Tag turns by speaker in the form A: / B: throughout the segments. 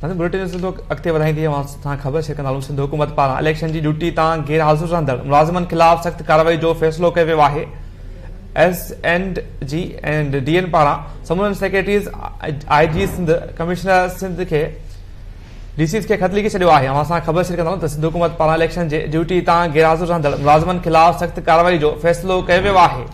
A: Bulletin Sindhu अॻिते वधाईंदी ख़बर शेयर कंदा सिंध हुकूमत पारां इलेक्शन की ड्यूटी तां गैरहाज़िर रहंदड़ मुलाज़िमनि ख़िलाफ़ सख़्त कार्रवाई जो फ़ैसिलो कयो वियो आहे। SNG एंड DN पारां समूरनि secretaries IG Sindh commissioner Sindh के DCs के ख़त लिखी छॾियो आहे। असां ख़बर शेयर कंदा सिंध हुकूमत पारां इलेक्शन जी ड्यूटी तां गैरहाज़िर रहंदड़ मुलाज़िमनि ख़िलाफ़ सख़्त कार्रवाई जो फ़ैसिलो कयो वियो आहे।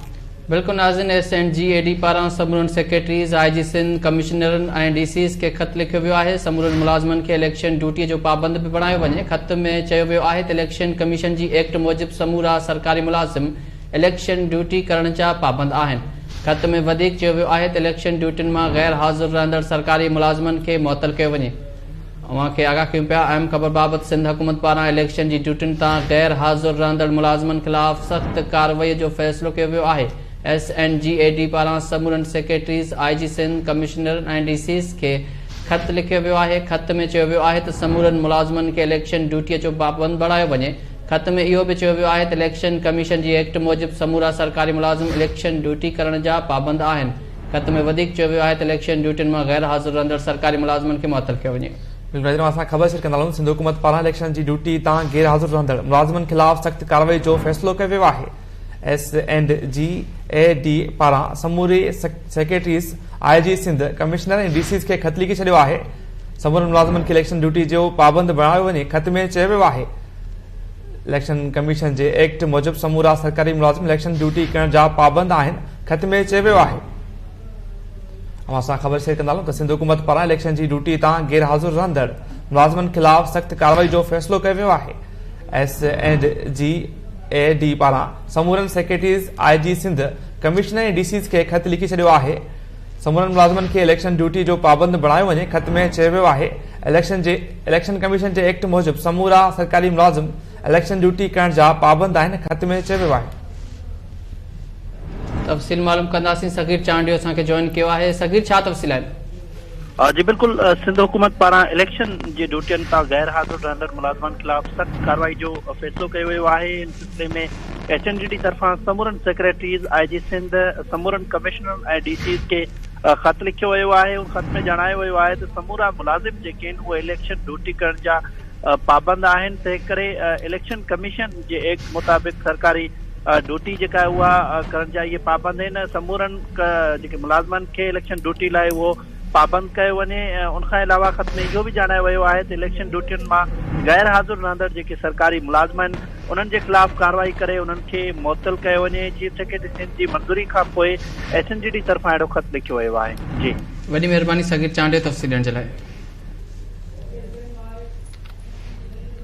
B: बिल्कुल नाज़रीन, SNG पारां समूरनि सेक्रेटरीज़ IG सिंध कमिश्नरनि ऐं DCs के ख़त लिखियो वियो आहे। समूरनि मुलाज़िमनि खे इलेक्शन ड्यूटी जो पाबंद भी बणायो वञे। ख़त में चयो वियो आहे त इलेक्शन कमीशन जी एक्ट मूजिब समूरा सरकारी मुलाज़िम इलेक्शन ड्यूटी करण जा पाबंद आहिनि। ख़त में वधीक चयो वियो आहे त इलेक्शन ड्यूटियुनि मां गैर हाज़िर रहंदड़ सरकारी मुलाज़िमनि खे मुअतल कयो वञे। अवां खे आगाह कयूं पिया अहम ख़बर बाबति सिंध हुकूमत पारां इलेक्शन जी ड्यूटियुनि तां गैर हाज़िर रहंदड़ मुलाज़िमनि ख़िलाफ़ सख़्त कार्रवाई जो फ़ैसिलो कयो वियो आहे। SNG पारां समूरनि सेक्रेटरीज़ IG सिंध कमिश्नर ऐं DCs के ख़त लिखियो वियो आहे। ख़त में चयो वियो आहे त समूरनि मुलाज़िमनि खे इलेक्शन ड्यूटीअ जो पाबंद बणायो वञे। ख़त में इहो बि चयो वियो आहे त इलेक्शन कमीशन जी एक्ट मूजिब समूरा सरकारी मुलाज़िम इलेक्शन ड्यूटी करण जा पाबंद आहिनि। ख़त में वधीक चयो वियो आहे त इलेक्शन ड्यूटियुनि मां गैर हाज़िर रहंदड़ सरकारी मुलाज़िमनि खे मुअतल कयो वञे।
A: असां ख़बर शेयर कंदा सिंध हुकूमत पारां इलेक्शन जी ड्यूटी तां गैर हाज़िर रहंदड़ मुलाज़िमनि ख़िलाफ़ सख़्त कार्रवाई जो फ़ैसिलो कयो वियो आहे। SNG पारां समूरी सेक्रेटरीज़ IG सिंध कमिश्नर ऐं DCs के ख़त लिखी छॾियो आहे। समूरनि मुलाज़िमनि खे इलेक्शन ड्यूटी जो पाबंद बणायो वञे। ख़त में चयो वियो आहे इलेक्शन कमीशन जे एक्ट मूजिब समूरा सरकारी मुलाज़िम इलेक्शन ड्यूटी करण जा पाबंद आहिनि। ख़त में चयो वियो आहे। असां ख़बर शेयर कंदा त सिंध हुकूमत पारां इलेक्शन जी ड्यूटी तां गैर हाज़िर रहंदड़ मुलाज़िमनि ख़िलाफ़ सख़्त कार्रवाई जो फ़ैसिलो कयो वियो आहे। SNG पारां समूरनि सेक्रेटरीज़ IG सिंध कमिश्नर ऐं DCs के ख़त लिखी छॾियो आहे। समूरनि मुलाज़िमनि खे इलेक्शन ड्यूटी जो पाबंद बणायो वञे। ख़त में चयो वियो आहे इलेक्शन कमीशन जे एक्ट मूजिब समूरा सरकारी मुलाज़िम इलेक्शन ड्यूटी करण जा पाबंद आहिनि। ख़त में चयो वियो आहे।
B: तफ़सील मालूम कंदासीं। सगीर चांडियो असांखे जॉइन कयो आहे। सगीर, छा तफ़सील आहिनि?
C: जी बिल्कुल, सिंध हुकूमत पारां इलेक्शन जी ड्यूटियुनि तां गैर हाज़िर रहंदड़ मुलाज़िमनि ख़िलाफ़ सख़्त कार्रवाई जो फ़ैसिलो कयो वियो आहे। इन सिलसिले में SNG तरफ़ां समूरनि सेक्रेटरीज़ IG सिंध समूरनि कमिश्नर ऐं DCs के ख़त लिखियो वियो आहे। उन ख़त में जणायो वियो आहे त समूरा मुलाज़िम जेके आहिनि उहे इलेक्शन ड्यूटी करण जा पाबंद आहिनि। तंहिं करे इलेक्शन कमीशन जे एक्ट मुताबिक़ सरकारी ड्यूटी जेका आहे उहा करण जा इहे पाबंद आहिनि। समूरनि जेके मुलाज़िमनि खे इलेक्शन ड्यूटी लाइ उहो पाबंद कयो वञे। उनखां अलावा ख़त में इहो बि ॼाणायो वियो आहे त इलेक्शन ड्यूटियुनि मां गैर हाज़िर रहंदड़ जेके सरकारी मुलाज़िम आहिनि उन्हनि जे ख़िलाफ़ कार्रवाई करे उन्हनि खे मुअतल कयो वञे। चीफ सेक्रेटरी सिंध जी मंज़ूरी खां पोइ SNG तरफ़ां अहिड़ो ख़त लिखियो वियो आहे। जी,
B: वॾी महिरबानी सगीर चांडियो तफ़सील ॾियण जे लाइ।